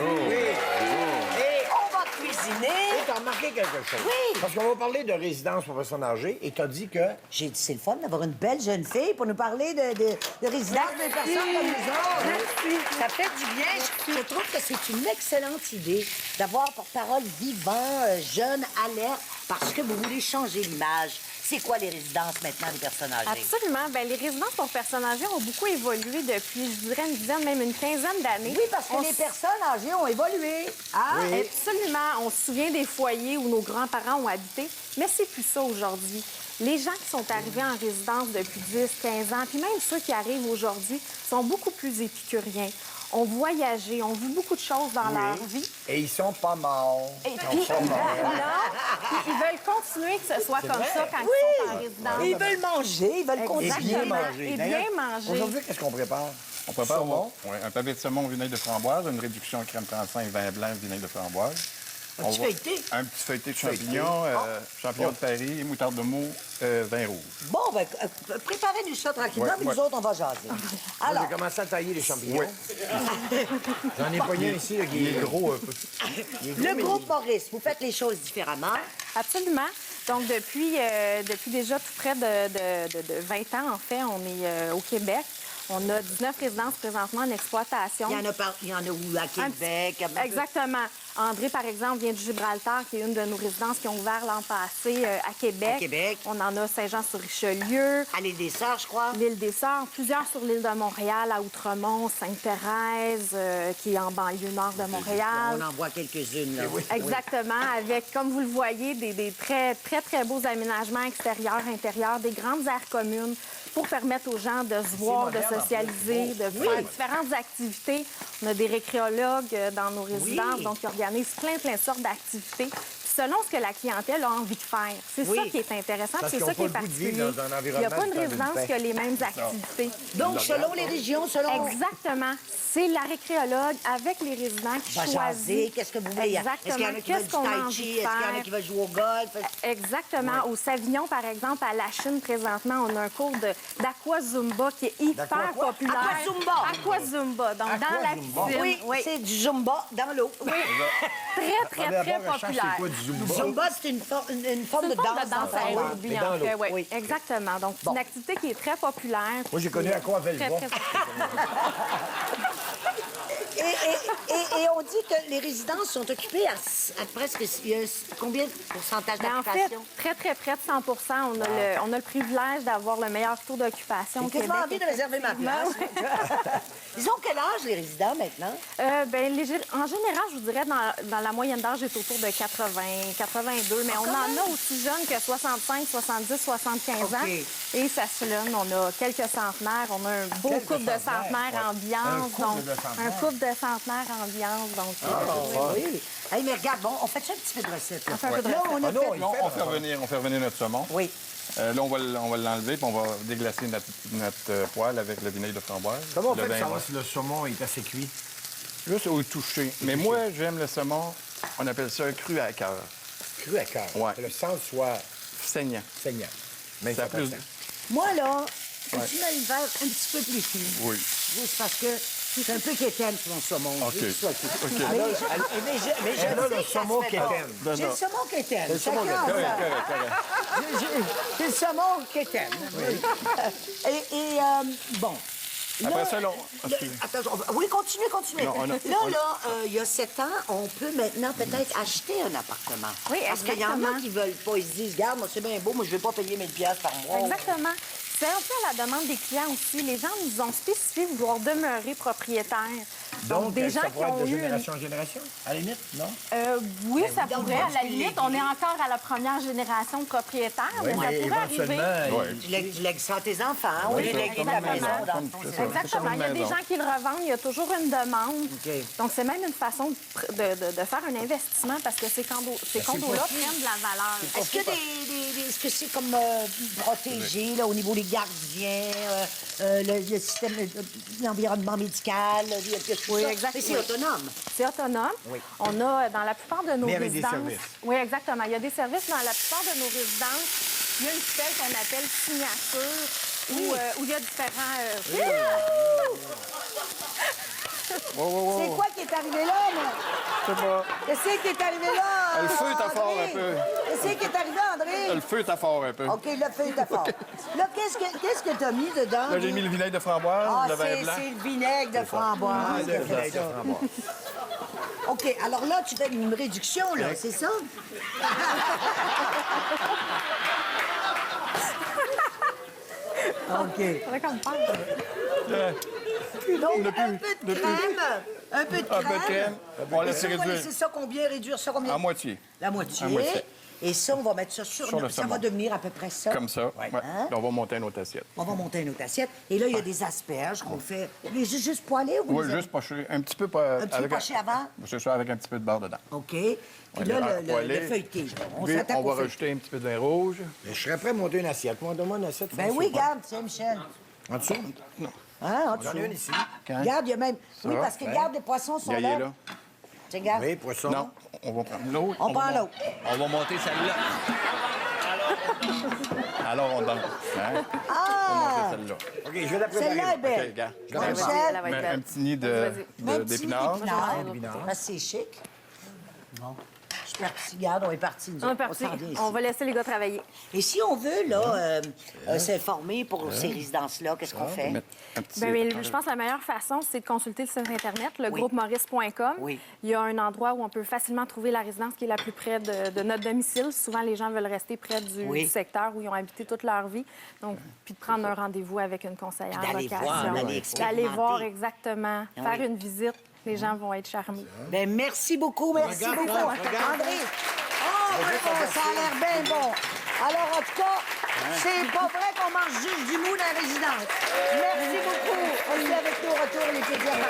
Oui. Et on va cuisiner. Tu as remarqué quelque chose? Oui. Parce qu'on va parler de résidence pour personnes âgées et tu as dit que... J'ai dit, c'est le fun d'avoir une belle jeune fille pour nous parler de résidence des personnes comme nous autres. Merci. Ça fait du bien. Je trouve que c'est une excellente idée d'avoir porte-parole vivant, jeune, alerte, parce que vous voulez changer l'image. C'est quoi les résidences maintenant des personnes âgées? Absolument. Bien, les résidences pour personnes âgées ont beaucoup évolué depuis, je dirais, une dizaine, même une quinzaine d'années. Oui, parce que les personnes âgées ont évolué. Ah, absolument. On se souvient des foyers où nos grands-parents ont habité, mais c'est plus ça aujourd'hui. Les gens qui sont arrivés en résidence depuis 10, 15 ans, puis même ceux qui arrivent aujourd'hui, sont beaucoup plus épicuriens. Ont voyagé, ont vu beaucoup de choses dans leur vie. Et ils sont pas morts. Et puis, ils veulent continuer que ce soit comme ça quand ils sont en résidence. Ils veulent manger, ils veulent continuer. Et bien Exactement. manger. Et D'ailleurs, bien manger. Aujourd'hui, qu'est-ce qu'on prépare? On prépare Saumon. un pavé de saumon au vinaigre de framboise, une réduction crème 35, vin blanc, vinaigre de framboise. Un petit feuilleté. Un petit feuilleté de champignons, champignons de Paris, moutarde de Meaux, vin rouge. Bon, ben, préparez-nous ça tranquillement, puis nous autres, on va jaser. Alors, Alors, j'ai commencé à tailler les champignons. J'en ai pogné un ici, là, qui est gros un peu. Il est gros, le mais groupe Maurice, vous faites les choses différemment. Absolument. Donc, depuis déjà tout près de 20 ans, en fait, on est au Québec. On a 19 résidences présentement en exploitation. Il y en a où? À Québec? Exactement. André, par exemple, vient du Gibraltar, qui est une de nos résidences qui ont ouvert l'an passé à Québec. À Québec. On en a Saint-Jean-sur-Richelieu. À l'île des Sœurs, je crois. L'île des Sœurs, plusieurs sur l'île de Montréal, à Outremont, Sainte-Thérèse, qui est en banlieue nord de Montréal. On en voit quelques-unes, là. Exactement, avec, comme vous le voyez, des très, très, très beaux aménagements extérieurs, intérieurs, des grandes aires communes pour permettre aux gens de se voir, de moderne, socialiser, de faire différentes activités. On a des récréologues dans nos résidences, donc qui organisent plein de sortes d'activités. Puis selon ce que la clientèle a envie de faire. C'est ça qui est intéressant, Parce c'est qu'ils ça ont qui est pas le goût de particulier. vivre dans un Il n'y a pas une environnement résidence de qui a les mêmes activités. Donc, selon les régions, selon... Exactement. C'est la récréologue avec les résidents qui Va jaser, choisit. qu'est-ce que vous voulez? Est-ce qu'il y en a qui veulent du qu'on a tai envie chi? de Est-ce qu'il y en a faire? qui veulent jouer au golf? Exactement. Au Savignon, par exemple, à la Chine, présentement, on a un cours d'Aqua-Zumba qui est hyper D'aqua- populaire. Aqua-Zumba. Aqua-Zumba, donc dans la Aqua-Zumba. piscine. Oui, c'est du Zumba dans l'eau. Oui. Très populaire. C'est quoi du Zumba? Zumba, c'est une forme C'est de une forme de danse. danse aérobie, mais dans en fait. l'eau. Oui, Oui. exactement. Donc, c'est une activité qui est très populaire. Moi, j'ai connu à quoi avait le Très, vent. très Et on dit que les résidences sont occupées à presque... Il y a combien de pourcentage Ben, en fait, d'occupation? très près de 100 on a le privilège d'avoir le meilleur taux d'occupation au J'ai Québec. quasiment envie de réserver ma place. Ils ont quel âge, les résidents, maintenant? En général, je vous dirais, dans la moyenne d'âge, est autour de 80, 82, mais on en a aussi jeunes que 65, 70, 75 ans. OK. Et ça se donne, on a quelques centenaires, on a un beau Quelques couple de centenaires, centenaires ouais. ambiance. Un couple de centenaires. Un couple de centenaires ambiance. Donc, Oui. Hey, mais regarde, bon, on fait ça un petit peu de recette. Là, fait un peu de Là, on a Ah non, fait... il Là, fait on fait revenir notre saumon. Oui. Là, on va l'enlever, puis on va déglacer notre poêle avec le vinaigre de framboise. Comment on le fait de vin savoir blanc. si le saumon est assez cuit? Juste au toucher. Mais moi, j'aime le saumon, on appelle ça cru à cœur, Cru à cœur. Ouais. Que le sang soit saignant. saignant. Mais Ça ça a plus... plus... Moi, là, tu mets le verre un petit peu plus fin. Oui. Juste parce que c'est un peu quétaine, mon saumon. OK. Juste ça, OK. Mais je Elle a sais le que ça saumon se fait pas. quétaine. Non, J'ai non. le saumon quétaine. le saumon Chacun a quétaine. ça. Correct, correct. J'ai le saumon quétaine. Bon. Après Là, ça, là, Attends, oui, continuez. Non, Là, il y a 7 ans, on peut maintenant peut-être acheter un appartement. Oui, Parce qu'il y en a exactement. qui veulent pas. Ils se disent, regarde, moi, c'est bien beau, moi, je vais pas payer 1000 $ par mois. Exactement. C'est un peu à la demande des clients aussi. Les gens nous ont spécifié vouloir demeurer propriétaires. Donc, des gens ça qui pourrait être ont de eu... génération en génération, à la limite, non? Oui, ça oui, pourrait. À la donc, limite, on est encore à la première génération de propriétaires, mais ça pourrait arriver. Tu lègues ça à tes enfants. Oui, Tu ça, lègues comme ta une maison, maison. dans comme- le fond, c'est c'est ça. ça. Exactement. Il y a des maison. gens qui le revendent. Il y a toujours une demande. OK. Donc, c'est même une façon de faire un investissement parce que ces condos-là prennent de la valeur. Est-ce qu'il y a est-ce que c'est comme protégé là, au niveau des gardiens, le système, l'environnement médical? Oui, ça? exactement. Mais c'est autonome. C'est autonome. Oui. On a dans la plupart de nos Mais avec des résidences... services. Oui, exactement. Il y a des services dans la plupart de nos résidences. Il y a une tutelle qu'on appelle signature où il y a différents... C'est quoi qui est arrivé là, moi? Je sais pas. Qu'est-ce qui est arrivé là? Le feu est à fort un peu. Qu'est-ce qui est arrivé, André? Le feu est à fort un peu. OK, le feu est à fort. Là, qu'est-ce que t'as mis dedans? Là, j'ai mis le vinaigre de framboise, Ah, le vin blanc. c'est le vinaigre de framboise. qui a fait ça. OK, alors là, tu fais une réduction, là, c'est ça? OK. Faudrait qu'on me parle. Donc, un peu de crème. Un peu de crème. Un peu de crème. On Et laisse ça, on va réduire laisser ça combien? Réduire ça combien? à moitié. La moitié. À moitié. Et ça, on va mettre ça sur Sur le ça saumon. va devenir à peu près ça. Comme ça. Ouais. Hein? Là, on va monter une autre assiette. On va monter une autre assiette. Et là, il y a des asperges qu'on fait. Les juste poêlés ou Oui, les- juste poché. Un petit peu poché avant? C'est ça, avec un petit peu de beurre dedans. OK. Puis là, le feuilleté. On Puis, s'attaque on au va feuilleté. rajouter un petit peu de vin rouge. Je serais prêt à monter une assiette. Moi, donne-moi une assiette. Ben oui, garde, tiens, Michel. En dessous? Non. Hein, en J'en dessous. ai une ici. Quand? Garde, il y a même... Oui, va? parce que garde, les poissons sont Il y là. est là. Tiens, garde. Oui, poisson. Non, on va prendre l'autre. On prend va l'autre. On va monter celle-là. Alors, on danse. Hein? On Ah! va monter celle-là. OK, je vais la préparer. Celle-là est OK, belle. regarde. Elle va Michel, être Un belle. petit nid Vas-y. d'épinards. Ah, c'est chic. Bon. Je suis parti, garde, on est parti. nous On est autres. parti. s'en vient ici. On va laisser les gars travailler. Et si on veut, là, s'informer pour ces résidences-là, qu'est-ce qu'on fait? Mettre un petit... Ben oui, je pense que la meilleure façon, c'est de consulter le site Internet, le Oui. groupe maurice.com. Oui. Il y a un endroit où on peut facilement trouver la résidence qui est la plus près de notre domicile. Souvent, les gens veulent rester près Oui. du secteur où ils ont habité toute leur vie. Donc, puis de prendre un rendez-vous avec une conseillère D'aller location. voir, d'aller D'aller expérimenter. voir exactement, Ah faire oui. une visite. Les gens vont être charmés. Ben, merci beaucoup, merci Regarde, beaucoup. regarde. André. Oh, ben bon, ça a l'air bien bon. Alors, en tout cas, c'est pas vrai qu'on mange juste du mou dans la résidence. Merci beaucoup. On est avec nous au retour, les pédiatres.